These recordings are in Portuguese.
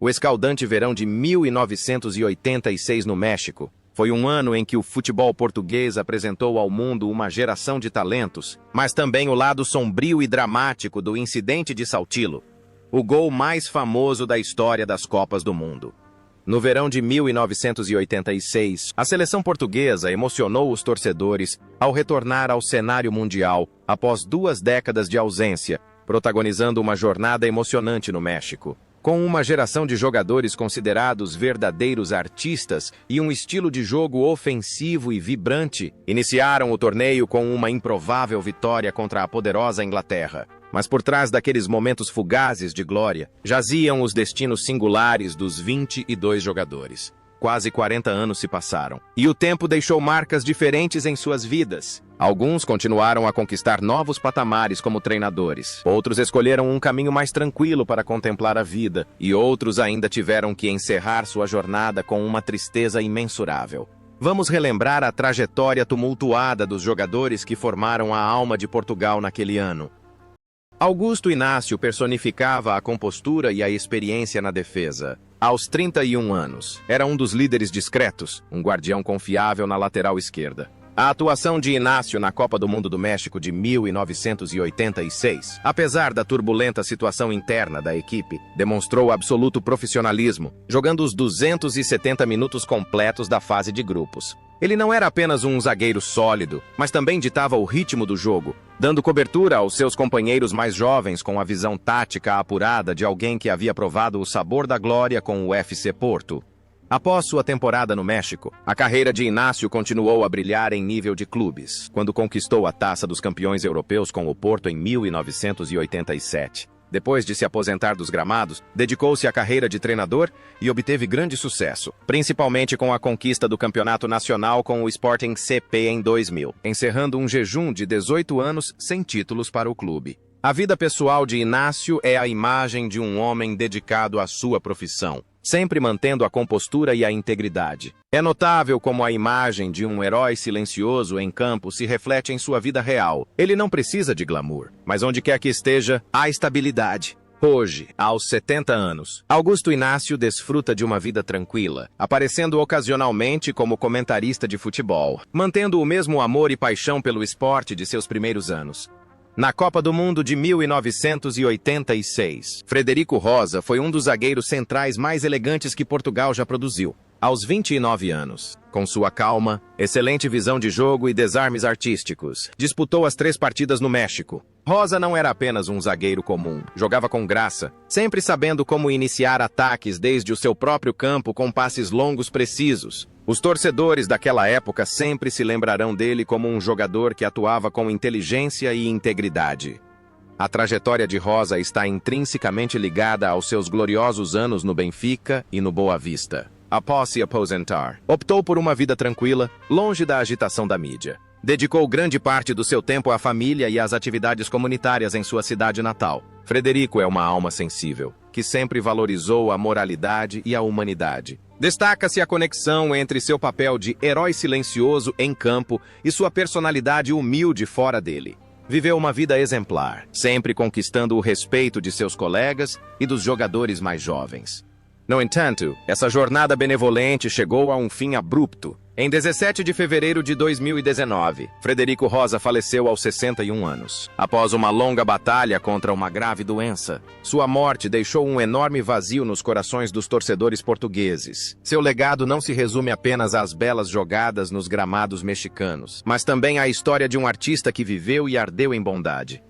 O escaldante verão de 1986 no México foi um ano em que o futebol português apresentou ao mundo uma geração de talentos, mas também o lado sombrio e dramático do incidente de Saltillo, o gol mais famoso da história das Copas do Mundo. No verão de 1986, a seleção portuguesa emocionou os torcedores ao retornar ao cenário mundial após 2 décadas de ausência, protagonizando uma jornada emocionante no México. Com uma geração de jogadores considerados verdadeiros artistas e um estilo de jogo ofensivo e vibrante, iniciaram o torneio com uma improvável vitória contra a poderosa Inglaterra. Mas por trás daqueles momentos fugazes de glória, jaziam os destinos singulares dos 22 jogadores. Quase 40 anos se passaram, e o tempo deixou marcas diferentes em suas vidas. Alguns continuaram a conquistar novos patamares como treinadores. Outros escolheram um caminho mais tranquilo para contemplar a vida, e outros ainda tiveram que encerrar sua jornada com uma tristeza imensurável. Vamos relembrar a trajetória tumultuada dos jogadores que formaram a alma de Portugal naquele ano. Augusto Inácio personificava a compostura e a experiência na defesa. Aos 31 anos, era um dos líderes discretos, um guardião confiável na lateral esquerda. A atuação de Inácio na Copa do Mundo do México de 1986, apesar da turbulenta situação interna da equipe, demonstrou absoluto profissionalismo, jogando os 270 minutos completos da fase de grupos. Ele não era apenas um zagueiro sólido, mas também ditava o ritmo do jogo, dando cobertura aos seus companheiros mais jovens com a visão tática apurada de alguém que havia provado o sabor da glória com o FC Porto. Após sua temporada no México, a carreira de Inácio continuou a brilhar em nível de clubes, quando conquistou a Taça dos Campeões Europeus com o Porto em 1987. Depois de se aposentar dos gramados, dedicou-se à carreira de treinador e obteve grande sucesso, principalmente com a conquista do Campeonato Nacional com o Sporting CP em 2000, encerrando um jejum de 18 anos sem títulos para o clube. A vida pessoal de Inácio é a imagem de um homem dedicado à sua profissão, sempre mantendo a compostura e a integridade. É notável como a imagem de um herói silencioso em campo se reflete em sua vida real. Ele não precisa de glamour, mas onde quer que esteja, há estabilidade. Hoje, aos 70 anos, Augusto Inácio desfruta de uma vida tranquila, aparecendo ocasionalmente como comentarista de futebol, mantendo o mesmo amor e paixão pelo esporte de seus primeiros anos. Na Copa do Mundo de 1986, Frederico Rosa foi um dos zagueiros centrais mais elegantes que Portugal já produziu. Aos 29 anos, com sua calma, excelente visão de jogo e desarmes artísticos, disputou as 3 partidas no México. Rosa não era apenas um zagueiro comum, jogava com graça, sempre sabendo como iniciar ataques desde o seu próprio campo com passes longos precisos. Os torcedores daquela época sempre se lembrarão dele como um jogador que atuava com inteligência e integridade. A trajetória de Rosa está intrinsecamente ligada aos seus gloriosos anos no Benfica e no Boa Vista. Após se aposentar, optou por uma vida tranquila, longe da agitação da mídia. Dedicou grande parte do seu tempo à família e às atividades comunitárias em sua cidade natal. Frederico é uma alma sensível, que sempre valorizou a moralidade e a humanidade. Destaca-se a conexão entre seu papel de herói silencioso em campo e sua personalidade humilde fora dele. Viveu uma vida exemplar, sempre conquistando o respeito de seus colegas e dos jogadores mais jovens. No entanto, essa jornada benevolente chegou a um fim abrupto. Em 17 de fevereiro de 2019, Frederico Rosa faleceu aos 61 anos. Após uma longa batalha contra uma grave doença, sua morte deixou um enorme vazio nos corações dos torcedores portugueses. Seu legado não se resume apenas às belas jogadas nos gramados mexicanos, mas também à história de um artista que viveu e ardeu em bondade.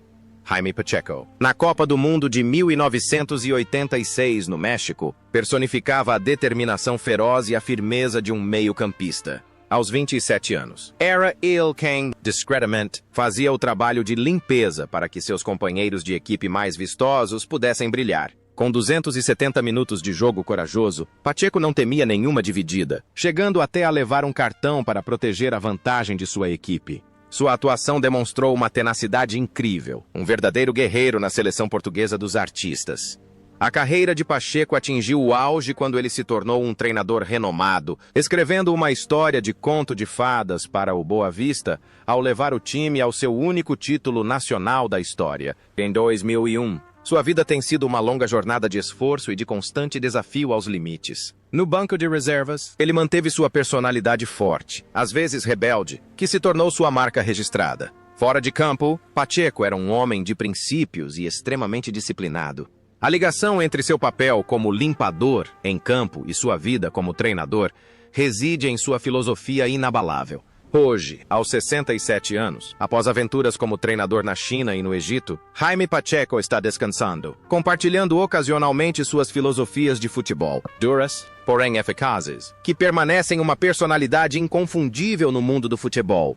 Jaime Pacheco, na Copa do Mundo de 1986 no México, personificava a determinação feroz e a firmeza de um meio-campista. Aos 27 anos, era ele quem, discretamente, fazia o trabalho de limpeza para que seus companheiros de equipe mais vistosos pudessem brilhar. Com 270 minutos de jogo corajoso, Pacheco não temia nenhuma dividida, chegando até a levar um cartão para proteger a vantagem de sua equipe. Sua atuação demonstrou uma tenacidade incrível, um verdadeiro guerreiro na seleção portuguesa dos artistas. A carreira de Pacheco atingiu o auge quando ele se tornou um treinador renomado, escrevendo uma história de conto de fadas para o Boa Vista ao levar o time ao seu único título nacional da história, em 2001. Sua vida tem sido uma longa jornada de esforço e de constante desafio aos limites. No banco de reservas, ele manteve sua personalidade forte, às vezes rebelde, que se tornou sua marca registrada. Fora de campo, Pacheco era um homem de princípios e extremamente disciplinado. A ligação entre seu papel como limpador em campo e sua vida como treinador reside em sua filosofia inabalável. Hoje, aos 67 anos, após aventuras como treinador na China e no Egito, Jaime Pacheco está descansando, compartilhando ocasionalmente suas filosofias de futebol, duras, porém eficazes, que permanecem uma personalidade inconfundível no mundo do futebol.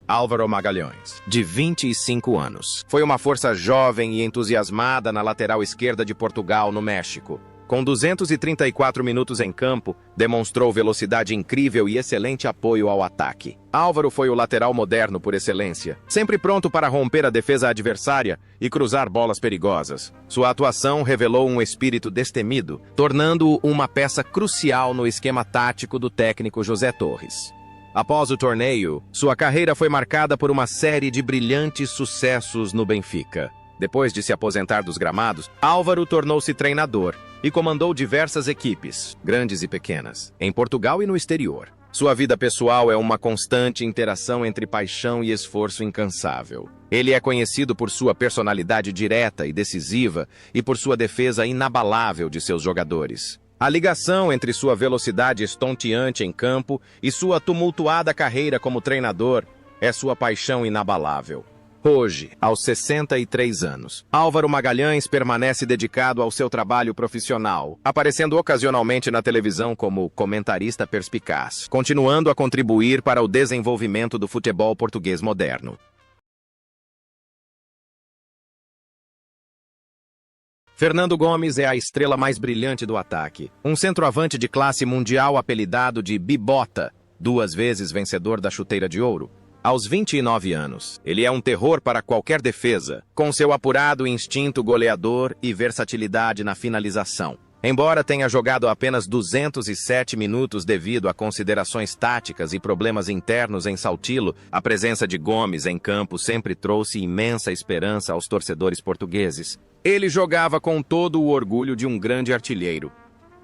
Álvaro Magalhães, de 25 anos, foi uma força jovem e entusiasmada na lateral esquerda de Portugal, no México. Com 234 minutos em campo, demonstrou velocidade incrível e excelente apoio ao ataque. Álvaro foi o lateral moderno por excelência, sempre pronto para romper a defesa adversária e cruzar bolas perigosas. Sua atuação revelou um espírito destemido, tornando-o uma peça crucial no esquema tático do técnico José Torres. Após o torneio, sua carreira foi marcada por uma série de brilhantes sucessos no Benfica. Depois de se aposentar dos gramados, Álvaro tornou-se treinador e comandou diversas equipes, grandes e pequenas, em Portugal e no exterior. Sua vida pessoal é uma constante interação entre paixão e esforço incansável. Ele é conhecido por sua personalidade direta e decisiva e por sua defesa inabalável de seus jogadores. A ligação entre sua velocidade estonteante em campo e sua tumultuada carreira como treinador é sua paixão inabalável. Hoje, aos 63 anos, Álvaro Magalhães permanece dedicado ao seu trabalho profissional, aparecendo ocasionalmente na televisão como comentarista perspicaz, continuando a contribuir para o desenvolvimento do futebol português moderno. Fernando Gomes é a estrela mais brilhante do ataque, um centroavante de classe mundial apelidado de Bibota, 2 vezes vencedor da Chuteira de Ouro. Aos 29 anos, ele é um terror para qualquer defesa, com seu apurado instinto goleador e versatilidade na finalização. Embora tenha jogado apenas 207 minutos devido a considerações táticas e problemas internos em Saltillo, a presença de Gomes em campo sempre trouxe imensa esperança aos torcedores portugueses. Ele jogava com todo o orgulho de um grande artilheiro.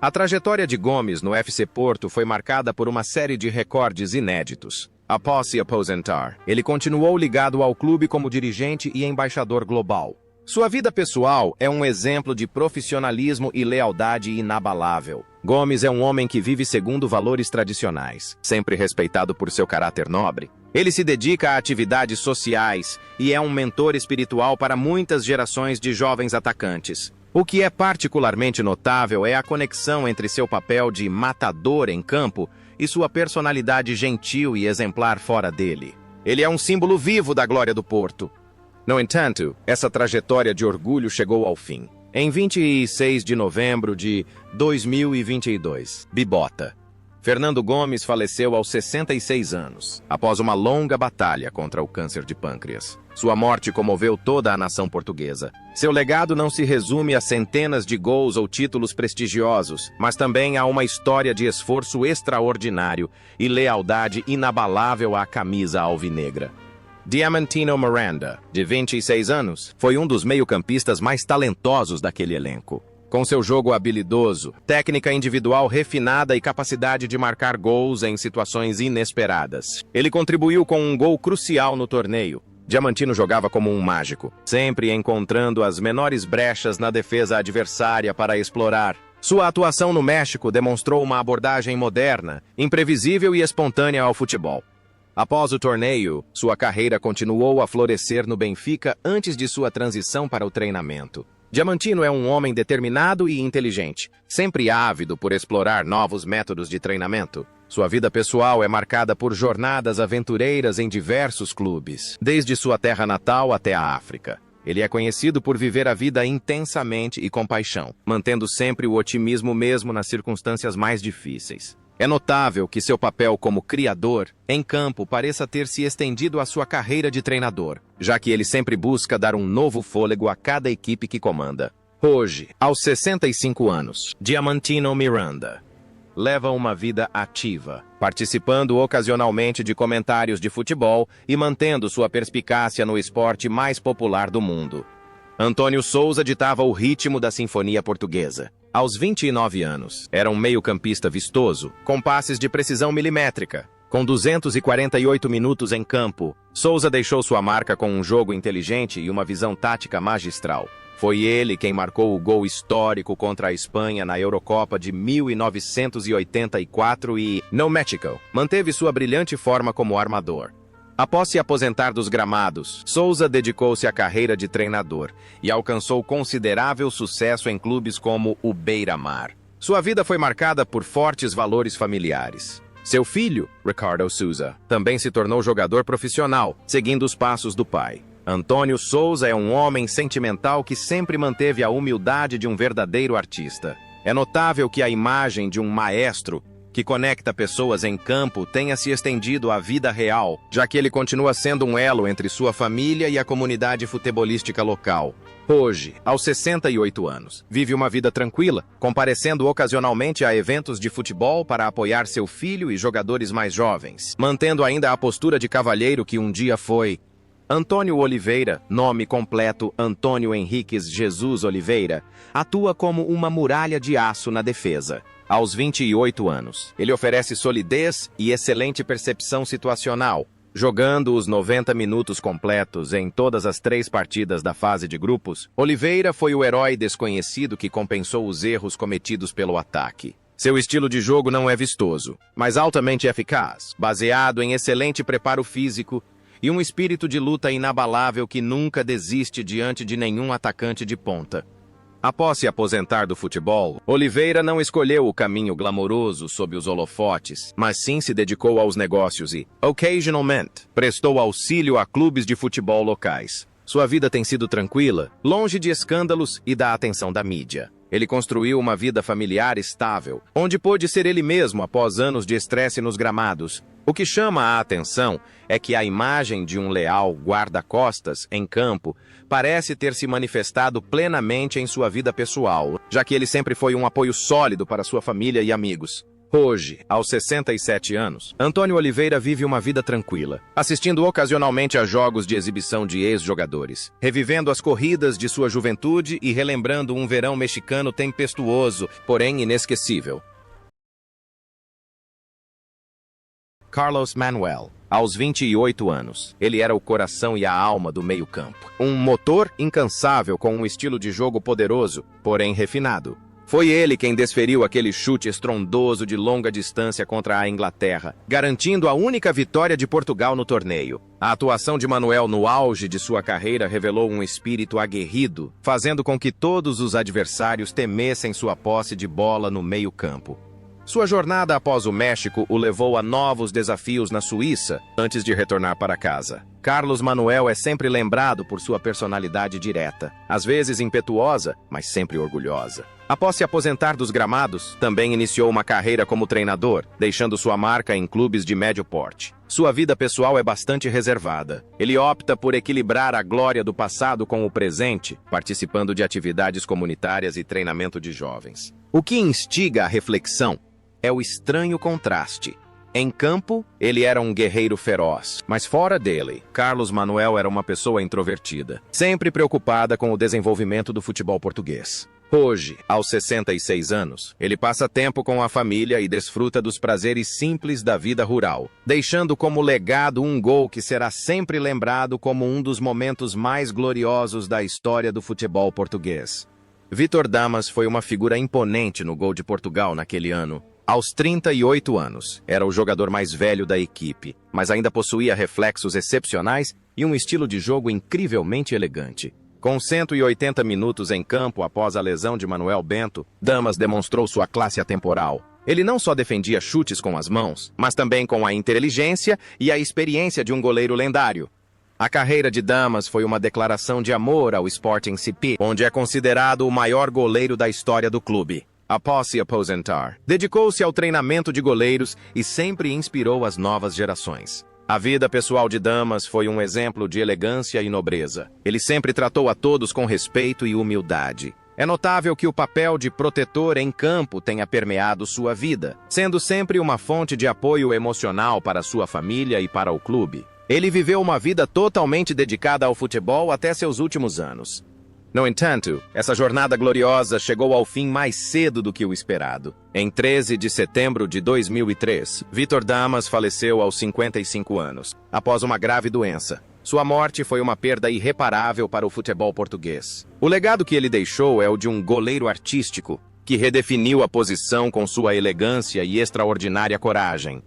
A trajetória de Gomes no FC Porto foi marcada por uma série de recordes inéditos. Após se aposentar, ele continuou ligado ao clube como dirigente e embaixador global. Sua vida pessoal é um exemplo de profissionalismo e lealdade inabalável. Gomes é um homem que vive segundo valores tradicionais, sempre respeitado por seu caráter nobre. Ele se dedica a atividades sociais e é um mentor espiritual para muitas gerações de jovens atacantes. O que é particularmente notável é a conexão entre seu papel de matador em campo e sua personalidade gentil e exemplar fora dele. Ele é um símbolo vivo da glória do Porto. No entanto, essa trajetória de orgulho chegou ao fim. Em 26 de novembro de 2022, Bibota. Fernando Gomes faleceu aos 66 anos, após uma longa batalha contra o câncer de pâncreas. Sua morte comoveu toda a nação portuguesa. Seu legado não se resume a centenas de gols ou títulos prestigiosos, mas também a uma história de esforço extraordinário e lealdade inabalável à camisa alvinegra. Diamantino Miranda, de 26 anos, foi um dos meio-campistas mais talentosos daquele elenco. Com seu jogo habilidoso, técnica individual refinada e capacidade de marcar gols em situações inesperadas, ele contribuiu com um gol crucial no torneio. Diamantino jogava como um mágico, sempre encontrando as menores brechas na defesa adversária para explorar. Sua atuação no México demonstrou uma abordagem moderna, imprevisível e espontânea ao futebol. Após o torneio, sua carreira continuou a florescer no Benfica antes de sua transição para o treinamento. Diamantino é um homem determinado e inteligente, sempre ávido por explorar novos métodos de treinamento. Sua vida pessoal é marcada por jornadas aventureiras em diversos clubes, desde sua terra natal até a África. Ele é conhecido por viver a vida intensamente e com paixão, mantendo sempre o otimismo mesmo nas circunstâncias mais difíceis. É notável que seu papel como criador em campo pareça ter se estendido à sua carreira de treinador, já que ele sempre busca dar um novo fôlego a cada equipe que comanda. Hoje, aos 65 anos, Diamantino Miranda. leva uma vida ativa, participando ocasionalmente de comentários de futebol e mantendo sua perspicácia no esporte mais popular do mundo. Antônio Souza ditava o ritmo da Sinfonia Portuguesa. Aos 29 anos, era um meio-campista vistoso, com passes de precisão milimétrica. Com 248 minutos em campo, Souza deixou sua marca com um jogo inteligente e uma visão tática magistral. Foi ele quem marcou o gol histórico contra a Espanha na Eurocopa de 1984 e, no México, manteve sua brilhante forma como armador. Após se aposentar dos gramados, Souza dedicou-se à carreira de treinador e alcançou considerável sucesso em clubes como o Beira-Mar. Sua vida foi marcada por fortes valores familiares. Seu filho, Ricardo Souza, também se tornou jogador profissional, seguindo os passos do pai. Antônio Souza é um homem sentimental que sempre manteve a humildade de um verdadeiro artista. É notável que a imagem de um maestro que conecta pessoas em campo tenha se estendido à vida real, já que ele continua sendo um elo entre sua família e a comunidade futebolística local. Hoje, aos 68 anos, vive uma vida tranquila, comparecendo ocasionalmente a eventos de futebol para apoiar seu filho e jogadores mais jovens, mantendo ainda a postura de cavalheiro que um dia foi. Antônio Oliveira, nome completo Antônio Henriques Jesus Oliveira, atua como uma muralha de aço na defesa. Aos 28 anos, ele oferece solidez e excelente percepção situacional, jogando os 90 minutos completos em todas as 3 partidas da fase de grupos. Oliveira foi o herói desconhecido que compensou os erros cometidos pelo ataque. Seu estilo de jogo não é vistoso, mas altamente eficaz, baseado em excelente preparo físico e um espírito de luta inabalável que nunca desiste diante de nenhum atacante de ponta. Após se aposentar do futebol, Oliveira não escolheu o caminho glamouroso sob os holofotes, mas sim se dedicou aos negócios e, occasionalmente, prestou auxílio a clubes de futebol locais. Sua vida tem sido tranquila, longe de escândalos e da atenção da mídia. Ele construiu uma vida familiar estável, onde pôde ser ele mesmo após anos de estresse nos gramados. O que chama a atenção é que a imagem de um leal guarda-costas em campo parece ter se manifestado plenamente em sua vida pessoal, já que ele sempre foi um apoio sólido para sua família e amigos. Hoje, aos 67 anos, Antônio Oliveira vive uma vida tranquila, assistindo ocasionalmente a jogos de exibição de ex-jogadores, revivendo as corridas de sua juventude e relembrando um verão mexicano tempestuoso, porém inesquecível. Carlos Manuel, aos 28 anos, ele era o coração e a alma do meio-campo. Um motor incansável com um estilo de jogo poderoso, porém refinado. Foi ele quem desferiu aquele chute estrondoso de longa distância contra a Inglaterra, garantindo a única vitória de Portugal no torneio. A atuação de Manuel no auge de sua carreira revelou um espírito aguerrido, fazendo com que todos os adversários temessem sua posse de bola no meio-campo. Sua jornada após o México o levou a novos desafios na Suíça, antes de retornar para casa. Carlos Manuel é sempre lembrado por sua personalidade direta, às vezes impetuosa, mas sempre orgulhosa. Após se aposentar dos gramados, também iniciou uma carreira como treinador, deixando sua marca em clubes de médio porte. Sua vida pessoal é bastante reservada. Ele opta por equilibrar a glória do passado com o presente, participando de atividades comunitárias e treinamento de jovens. O que instiga a reflexão é o estranho contraste. Em campo, ele era um guerreiro feroz, mas fora dele, Carlos Manuel era uma pessoa introvertida, sempre preocupada com o desenvolvimento do futebol português. Hoje, aos 66 anos, ele passa tempo com a família e desfruta dos prazeres simples da vida rural, deixando como legado um gol que será sempre lembrado como um dos momentos mais gloriosos da história do futebol português. Vítor Damas foi uma figura imponente no gol de Portugal naquele ano. Aos 38 anos, era o jogador mais velho da equipe, mas ainda possuía reflexos excepcionais e um estilo de jogo incrivelmente elegante. Com 180 minutos em campo após a lesão de Manuel Bento, Damas demonstrou sua classe atemporal. Ele não só defendia chutes com as mãos, mas também com a inteligência e a experiência de um goleiro lendário. A carreira de Damas foi uma declaração de amor ao Sporting CP, onde é considerado o maior goleiro da história do clube. Após se aposentar, dedicou-se ao treinamento de goleiros e sempre inspirou as novas gerações. A vida pessoal de Damas foi um exemplo de elegância e nobreza. Ele sempre tratou a todos com respeito e humildade. É notável que o papel de protetor em campo tenha permeado sua vida, sendo sempre uma fonte de apoio emocional para sua família e para o clube. Ele viveu uma vida totalmente dedicada ao futebol até seus últimos anos. No entanto, essa jornada gloriosa chegou ao fim mais cedo do que o esperado. Em 13 de setembro de 2003, Vítor Damas faleceu aos 55 anos, após uma grave doença. Sua morte foi uma perda irreparável para o futebol português. O legado que ele deixou é o de um goleiro artístico, que redefiniu a posição com sua elegância e extraordinária coragem.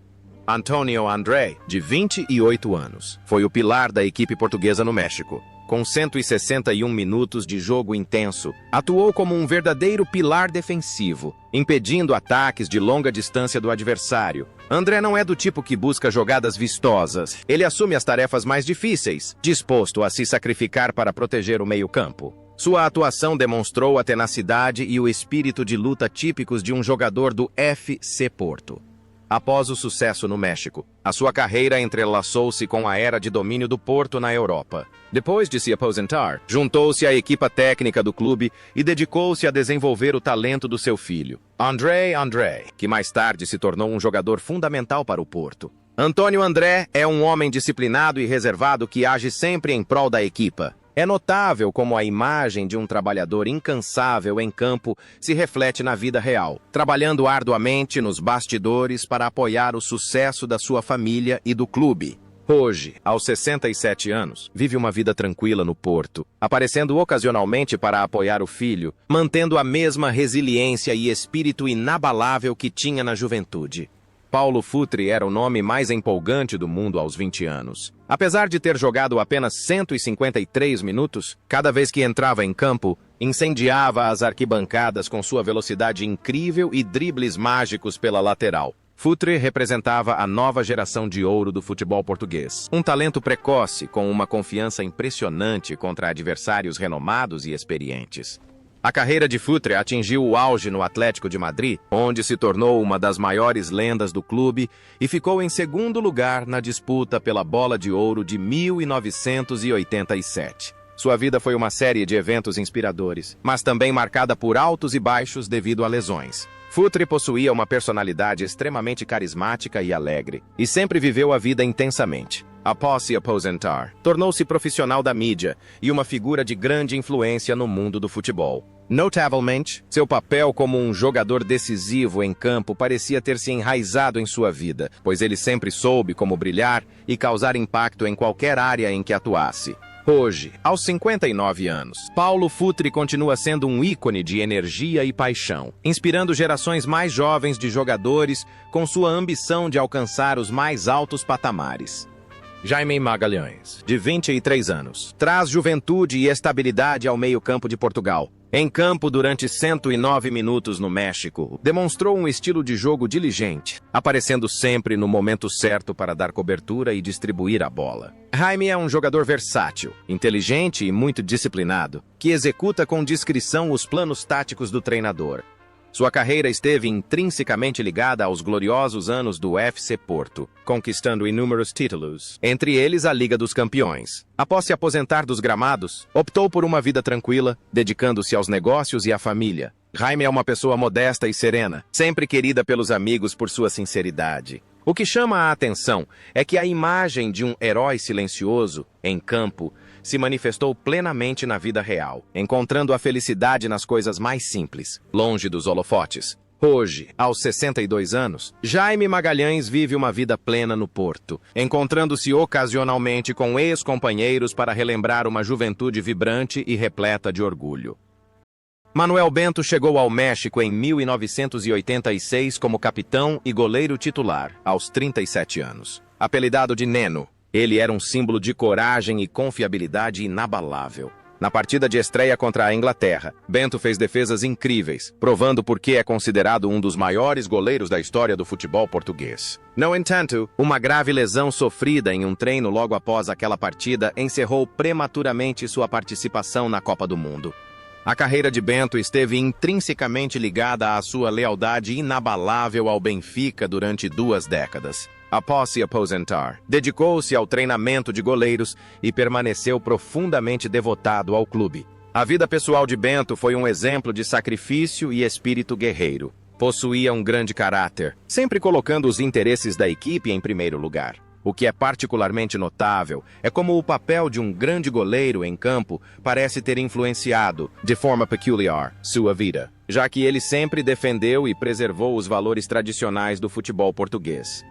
Antonio André, de 28 anos, foi o pilar da equipe portuguesa no México. Com 161 minutos de jogo intenso, atuou como um verdadeiro pilar defensivo, impedindo ataques de longa distância do adversário. André não é do tipo que busca jogadas vistosas. Ele assume as tarefas mais difíceis, disposto a se sacrificar para proteger o meio-campo. Sua atuação demonstrou a tenacidade e o espírito de luta típicos de um jogador do FC Porto. Após o sucesso no México, a sua carreira entrelaçou-se com a era de domínio do Porto na Europa. Depois de se aposentar, juntou-se à equipa técnica do clube e dedicou-se a desenvolver o talento do seu filho, André, que mais tarde se tornou um jogador fundamental para o Porto. Antônio André é um homem disciplinado e reservado que age sempre em prol da equipa. É notável como a imagem de um trabalhador incansável em campo se reflete na vida real, trabalhando arduamente nos bastidores para apoiar o sucesso da sua família e do clube. Hoje, aos 67 anos, vive uma vida tranquila no Porto, aparecendo ocasionalmente para apoiar o filho, mantendo a mesma resiliência e espírito inabalável que tinha na juventude. Paulo Futre era o nome mais empolgante do mundo aos 20 anos. Apesar de ter jogado apenas 153 minutos, cada vez que entrava em campo, incendiava as arquibancadas com sua velocidade incrível e dribles mágicos pela lateral. Futre representava a nova geração de ouro do futebol português. Um talento precoce, com uma confiança impressionante contra adversários renomados e experientes. A carreira de Futre atingiu o auge no Atlético de Madrid, onde se tornou uma das maiores lendas do clube e ficou em segundo lugar na disputa pela Bola de Ouro de 1987. Sua vida foi uma série de eventos inspiradores, mas também marcada por altos e baixos devido a lesões. Futre possuía uma personalidade extremamente carismática e alegre, e sempre viveu a vida intensamente. Após se aposentar, tornou-se profissional da mídia e uma figura de grande influência no mundo do futebol. Notavelmente, seu papel como um jogador decisivo em campo parecia ter se enraizado em sua vida, pois ele sempre soube como brilhar e causar impacto em qualquer área em que atuasse. Hoje, aos 59 anos, Paulo Futre continua sendo um ícone de energia e paixão, inspirando gerações mais jovens de jogadores com sua ambição de alcançar os mais altos patamares. Jaime Magalhães, de 23 anos, traz juventude e estabilidade ao meio-campo de Portugal. Em campo durante 109 minutos no México, demonstrou um estilo de jogo diligente, aparecendo sempre no momento certo para dar cobertura e distribuir a bola. Jaime é um jogador versátil, inteligente e muito disciplinado, que executa com discrição os planos táticos do treinador. Sua carreira esteve intrinsecamente ligada aos gloriosos anos do FC Porto, conquistando inúmeros títulos, entre eles a Liga dos Campeões. Após se aposentar dos gramados, optou por uma vida tranquila, dedicando-se aos negócios e à família. Jaime é uma pessoa modesta e serena, sempre querida pelos amigos por sua sinceridade. O que chama a atenção é que a imagem de um herói silencioso, em campo, se manifestou plenamente na vida real, encontrando a felicidade nas coisas mais simples, longe dos holofotes. Hoje, aos 62 anos, Jaime Magalhães vive uma vida plena no Porto, encontrando-se ocasionalmente com ex-companheiros para relembrar uma juventude vibrante e repleta de orgulho. Manuel Bento chegou ao México em 1986 como capitão e goleiro titular, aos 37 anos. Apelidado de Neno, ele era um símbolo de coragem e confiabilidade inabalável. Na partida de estreia contra a Inglaterra, Bento fez defesas incríveis, provando por que é considerado um dos maiores goleiros da história do futebol português. No entanto, uma grave lesão sofrida em um treino logo após aquela partida encerrou prematuramente sua participação na Copa do Mundo. A carreira de Bento esteve intrinsecamente ligada à sua lealdade inabalável ao Benfica durante 2 décadas. Após se aposentar, dedicou-se ao treinamento de goleiros e permaneceu profundamente devotado ao clube. A vida pessoal de Bento foi um exemplo de sacrifício e espírito guerreiro. Possuía um grande caráter, sempre colocando os interesses da equipe em primeiro lugar. O que é particularmente notável é como o papel de um grande goleiro em campo parece ter influenciado, de forma peculiar, sua vida, já que ele sempre defendeu e preservou os valores tradicionais do futebol português.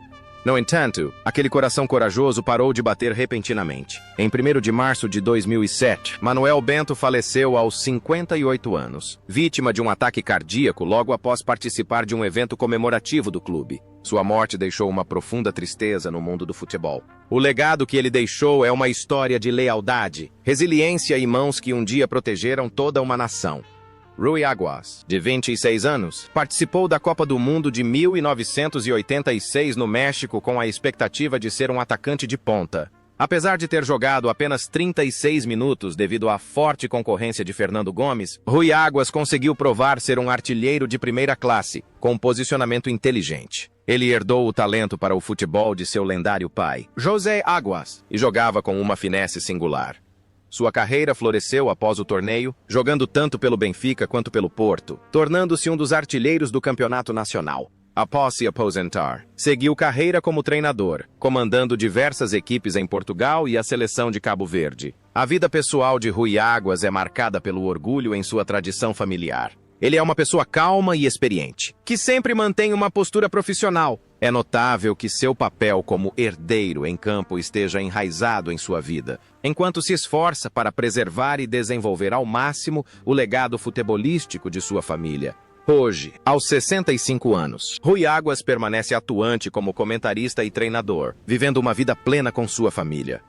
No entanto, aquele coração corajoso parou de bater repentinamente. Em 1º de março de 2007, Manuel Bento faleceu aos 58 anos, vítima de um ataque cardíaco logo após participar de um evento comemorativo do clube. Sua morte deixou uma profunda tristeza no mundo do futebol. O legado que ele deixou é uma história de lealdade, resiliência e mãos que um dia protegeram toda uma nação. Rui Águas, de 26 anos, participou da Copa do Mundo de 1986 no México com a expectativa de ser um atacante de ponta. Apesar de ter jogado apenas 36 minutos devido à forte concorrência de Fernando Gomes, Rui Águas conseguiu provar ser um artilheiro de primeira classe, com um posicionamento inteligente. Ele herdou o talento para o futebol de seu lendário pai, José Águas, e jogava com uma finesse singular. Sua carreira floresceu após o torneio, jogando tanto pelo Benfica quanto pelo Porto, tornando-se um dos artilheiros do campeonato nacional. Após se aposentar, seguiu carreira como treinador, comandando diversas equipes em Portugal e a seleção de Cabo Verde. A vida pessoal de Rui Águas é marcada pelo orgulho em sua tradição familiar. Ele é uma pessoa calma e experiente, que sempre mantém uma postura profissional. É notável que seu papel como herdeiro em campo esteja enraizado em sua vida, enquanto se esforça para preservar e desenvolver ao máximo o legado futebolístico de sua família. Hoje, aos 65 anos, Rui Águas permanece atuante como comentarista e treinador, vivendo uma vida plena com sua família.